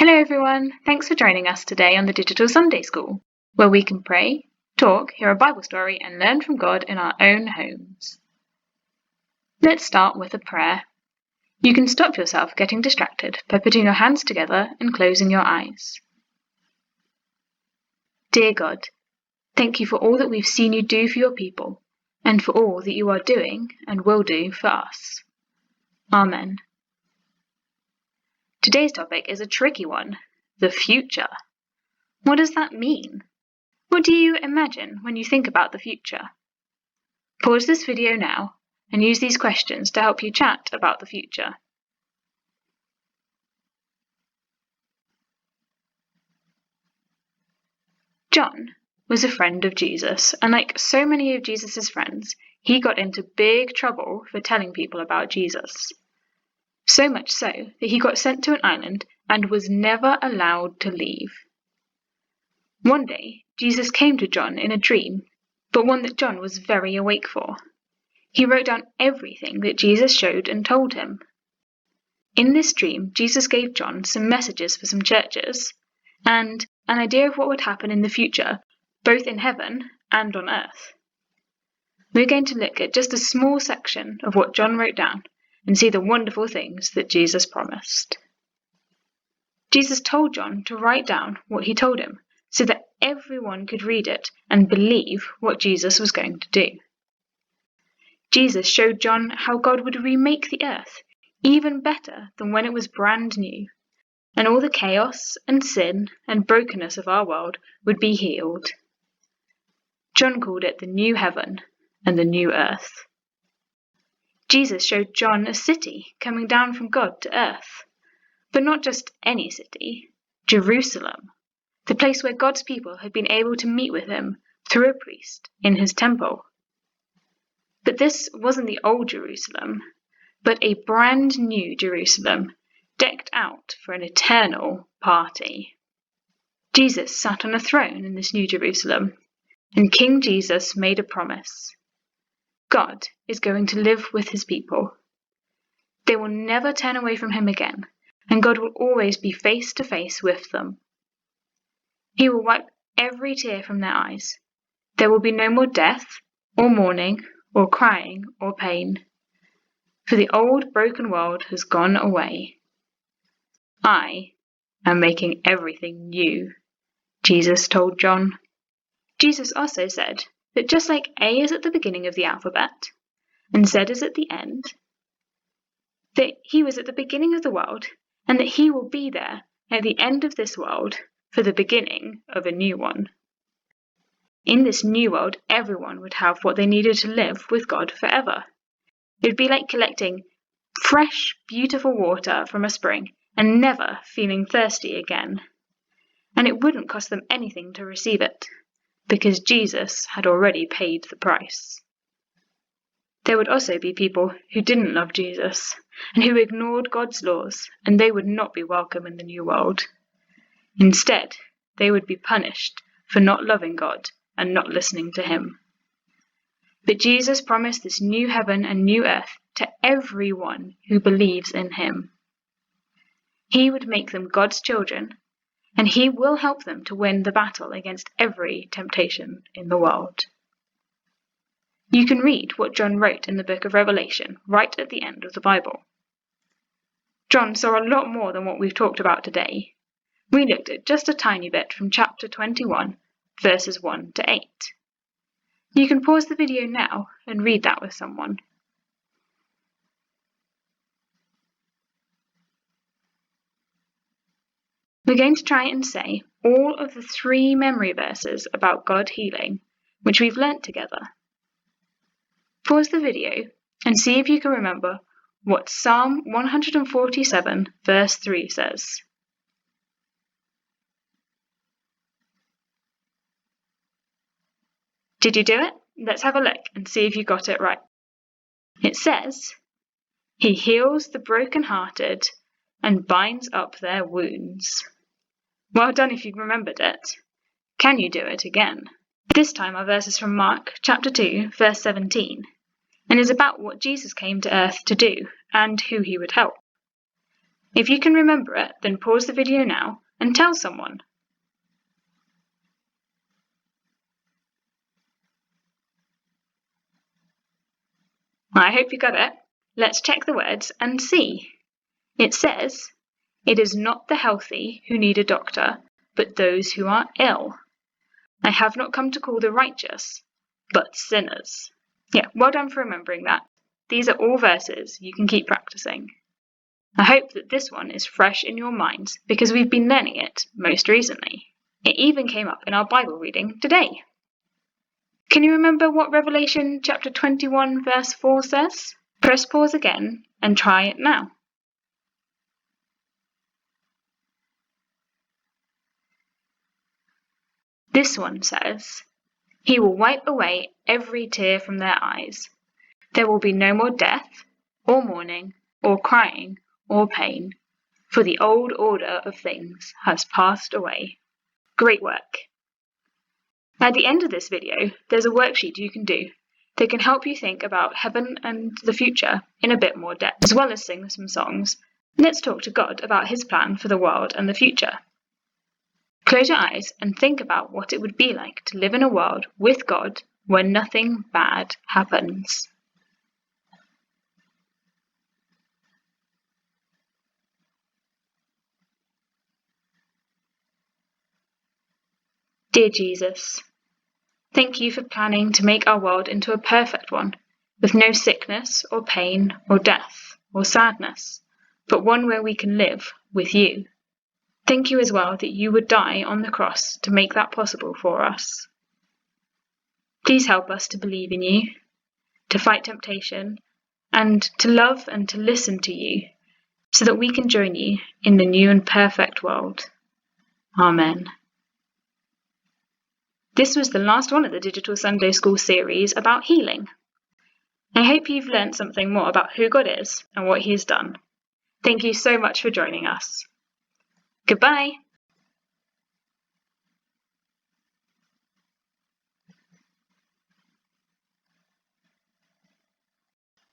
Hello everyone, thanks for joining us today on the Digital Sunday School, where we can pray, talk, hear a Bible story and learn from God in our own homes. Let's start with a prayer. You can stop yourself getting distracted by putting your hands together and closing your eyes. Dear God, thank you for all that we've seen you do for your people, and for all that you are doing and will do for us. Amen. Today's topic is a tricky one, the future. What does that mean? What do you imagine when you think about the future? Pause this video now and use these questions to help you chat about the future. John was a friend of Jesus, and like so many of Jesus' friends, he got into big trouble for telling people about Jesus. So much so that he got sent to an island and was never allowed to leave. One day, Jesus came to John in a dream, but one that John was very awake for. He wrote down everything that Jesus showed and told him. In this dream, Jesus gave John some messages for some churches, and an idea of what would happen in the future, both in heaven and on earth. We're going to look at just a small section of what John wrote down and see the wonderful things that Jesus promised. Jesus told John to write down what he told him so that everyone could read it and believe what Jesus was going to do. Jesus showed John how God would remake the earth even better than when it was brand new, and all the chaos and sin and brokenness of our world would be healed. John called it the new heaven and the new earth. Jesus showed John a city coming down from God to earth, but not just any city, Jerusalem, the place where God's people had been able to meet with him through a priest in his temple. But this wasn't the old Jerusalem, but a brand new Jerusalem, decked out for an eternal party. Jesus sat on a throne in this new Jerusalem, and King Jesus made a promise. God is going to live with his people. They will never turn away from him again, and God will always be face to face with them. He will wipe every tear from their eyes. There will be no more death, or mourning, or crying, or pain. For the old broken world has gone away. I am making everything new, Jesus told John. Jesus also said that just like A is at the beginning of the alphabet, and Z is at the end, that he was at the beginning of the world, and that he will be there at the end of this world for the beginning of a new one. In this new world, everyone would have what they needed to live with God forever. It would be like collecting fresh, beautiful water from a spring and never feeling thirsty again. And it wouldn't cost them anything to receive it, because Jesus had already paid the price. There would also be people who didn't love Jesus and who ignored God's laws, and they would not be welcome in the new world. Instead, they would be punished for not loving God and not listening to him. But Jesus promised this new heaven and new earth to everyone who believes in him. He would make them God's children, and he will help them to win the battle against every temptation in the world. You can read what John wrote in the book of Revelation right at the end of the Bible. John saw a lot more than what we've talked about today. We looked at just a tiny bit from chapter 21, verses 1 to 8. You can pause the video now and read that with someone. We're going to try and say all of the 3 memory verses about God healing, which we've learnt together. Pause the video and see if you can remember what Psalm 147 verse 3 says. Did you do it? Let's have a look and see if you got it right. It says, "He heals the brokenhearted and binds up their wounds." Well done if you remembered it. Can you do it again? This time our verse is from Mark chapter 2, verse 17, and is about what Jesus came to earth to do and who he would help. If you can remember it, then pause the video now and tell someone. I hope you got it. Let's check the words and see. It says, "It is not the healthy who need a doctor, but those who are ill. I have not come to call the righteous, but sinners." Yeah, well done for remembering that. These are all verses you can keep practicing. I hope that this one is fresh in your minds because we've been learning it most recently. It even came up in our Bible reading today. Can you remember what Revelation chapter 21 verse 4 says? Press pause again and try it now. This one says, "He will wipe away every tear from their eyes. There will be no more death, or mourning, or crying, or pain, for the old order of things has passed away." Great work! At the end of this video, there's a worksheet you can do that can help you think about heaven and the future in a bit more depth, as well as sing some songs. Let's talk to God about his plan for the world and the future. Close your eyes and think about what it would be like to live in a world with God where nothing bad happens. Dear Jesus, thank you for planning to make our world into a perfect one, with no sickness or pain or death or sadness, but one where we can live with you. Thank you as well that you would die on the cross to make that possible for us. Please help us to believe in you, to fight temptation, and to love and to listen to you, so that we can join you in the new and perfect world. Amen. This was the last one of the Digital Sunday School series about healing. I hope you've learned something more about who God is and what He has done. Thank you so much for joining us. Goodbye.